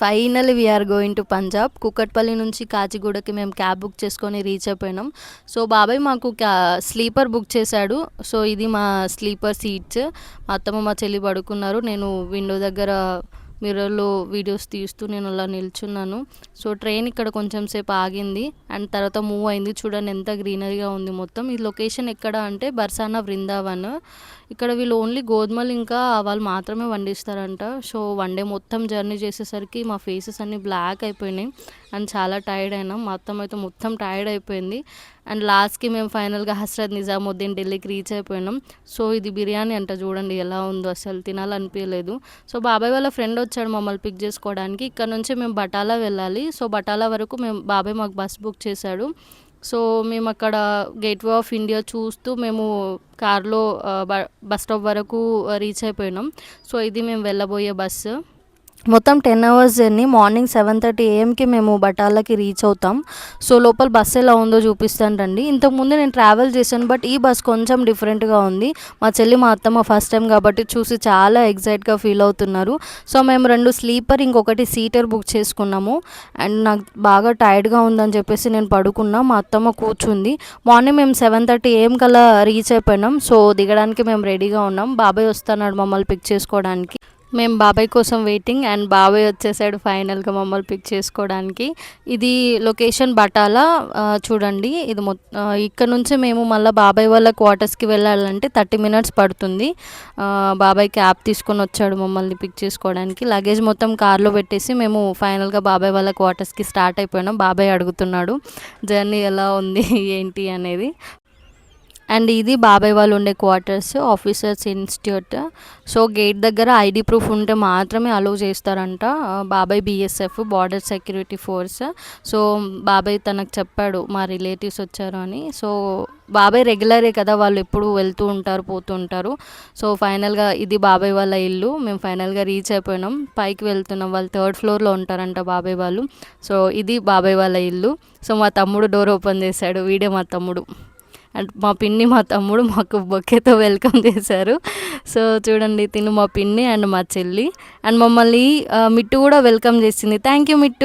Finally we are going to Punjab. Kukatpally నుంచి కాచిగూడకి మేము క్యాబ్ బుక్ చేసుకొని రీచ్ అయిపోయినాం. సో బాబాయ్ మాకు స్లీపర్ బుక్ చేశాడు. సో ఇది మా స్లీపర్ సీట్స్. మా అత్తమ్మ మా చెల్లి పడుకున్నారు. నేను విండో దగ్గర మిర్రర్లో వీడియోస్ తీస్తూ నేను అలా నిల్చున్నాను. సో ట్రైన్ ఇక్కడ కొంచెం సేపు ఆగింది అండ్ తర్వాత మూవ్ అయింది. చూడండి ఎంత గ్రీనరీగా ఉంది మొత్తం. ఈ లొకేషన్ ఎక్కడ అంటే బర్సానా బృందావన్. ఇక్కడ వీళ్ళు ఓన్లీ గోధుమలు ఇంకా వాళ్ళు మాత్రమే వండిస్తారంట. సో వన్ డే మొత్తం జర్నీ చేసేసరికి మా ఫేసెస్ అన్నీ బ్లాక్ అయిపోయినాయి అండ్ చాలా టైర్డ్ అయినాం. మా అత్తమ్మ అయితే మొత్తం టైర్డ్ అయిపోయింది. అండ్ లాస్ట్కి మేము ఫైనల్గా హస్రత్ నిజాముద్దీన్ ఢిల్లీకి రీచ్ అయిపోయినాం. సో ఇది బిర్యానీ అంట, చూడండి ఎలా ఉందో, అసలు తినాలనిపించలేదు. సో బాబాయ్ వాళ్ళ ఫ్రెండ్ వచ్చాడు మమ్మల్ని పిక్ చేసుకోవడానికి. ఇక్కడ నుంచి మేము బటాలా వెళ్ళాలి. సో బటాలా వరకు బాబాయ్ మాకు బస్ బుక్ చేశాడు. సో మేము అక్కడ గేట్వే ఆఫ్ ఇండియా చూస్తూ మేము కార్లో బస్ స్టాప్ వరకు రీచ్ అయిపోయినాం. సో ఇది మేము వెళ్ళబోయే బస్సు. మొత్తం 10 అవర్స్ జర్నీ. మార్నింగ్ 7:30 AM మేము బటాలాకి రీచ్ అవుతాం. సో లోపల బస్సు ఎలా ఉందో చూపిస్తాను రండి. ఇంతకుముందు నేను ట్రావెల్ చేశాను, బట్ ఈ బస్ కొంచెం డిఫరెంట్గా ఉంది. మా చెల్లి మా అత్తమ్మ ఫస్ట్ టైం కాబట్టి చూసి చాలా ఎగ్జైట్గా ఫీల్ అవుతున్నారు. సో మేము 2 స్లీపర్ ఇంకొకటి సీటర్ బుక్ చేసుకున్నాము. అండ్ నాకు బాగా టైర్డ్గా ఉందని చెప్పేసి నేను పడుకున్నా, మా అత్తమ్మ కూర్చుంది. మార్నింగ్ మేము 7:30 AM కల్లా రీచ్ అయిపోయినాం. సో దిగడానికి మేము రెడీగా ఉన్నాం. బాబాయ్ వస్తున్నాడు మమ్మల్ని పిక్ చేసుకోవడానికి. మేము బాబాయ్ కోసం వెయిటింగ్ అండ్ బాబాయ్ వచ్చేసాడు ఫైనల్గా మమ్మల్ని పిక్ చేసుకోవడానికి. ఇది లొకేషన్ బటాలా. చూడండి ఇది ఇక్కడ నుంచి మేము మళ్ళీ బాబాయ్ వాళ్ళ క్వార్టర్స్కి వెళ్ళాలంటే 30 minutes పడుతుంది. బాబాయ్ క్యాబ్ తీసుకొని వచ్చాడు మమ్మల్ని పిక్ చేసుకోవడానికి. లగేజ్ మొత్తం కార్లో పెట్టేసి మేము ఫైనల్గా బాబాయ్ వాళ్ళ క్వార్టర్స్కి స్టార్ట్ అయిపోయినాం. బాబాయ్ అడుగుతున్నాడు జర్నీ ఎలా ఉంది ఏంటి అనేది. అండ్ ఇది బాబాయ్ వాళ్ళు ఉండే quarters, officers institute. So gate దగ్గర ఐడి ప్రూఫ్ ఉంటే మాత్రమే అలో చేస్తారంట. బాబాయ్ BSF, border security force. So బాబాయ్ తనకు చెప్పాడు మా రిలేటివ్స్ వచ్చారు అని. సో బాబాయ్ రెగ్యులరే కదా, వాళ్ళు ఎప్పుడు వెళ్తూ ఉంటారు పోతూ ఉంటారు. సో ఫైనల్గా ఇది బాబాయ్ వాళ్ళ ఇల్లు. మేము ఫైనల్గా రీచ్ అయిపోయినాం, పైకి వెళ్తున్నాం. వాళ్ళు 3rd floorలో ఉంటారంట బాబాయ్ వాళ్ళు. సో ఇది బాబాయ్ వాళ్ళ ఇల్లు. సో మా తమ్ముడు డోర్ ఓపెన్ చేశాడు, వీడే మా తమ్ముడు. అండ్ మా పిన్ని మా తమ్ముడు మాకు బొకేతో వెల్కమ్ చేశారు. సో చూడండి తిను మా పిన్ని అండ్ మా చెల్లి. అండ్ మమ్మల్ని మిట్టు కూడా వెల్కమ్ చేసింది. Thank you Mittu.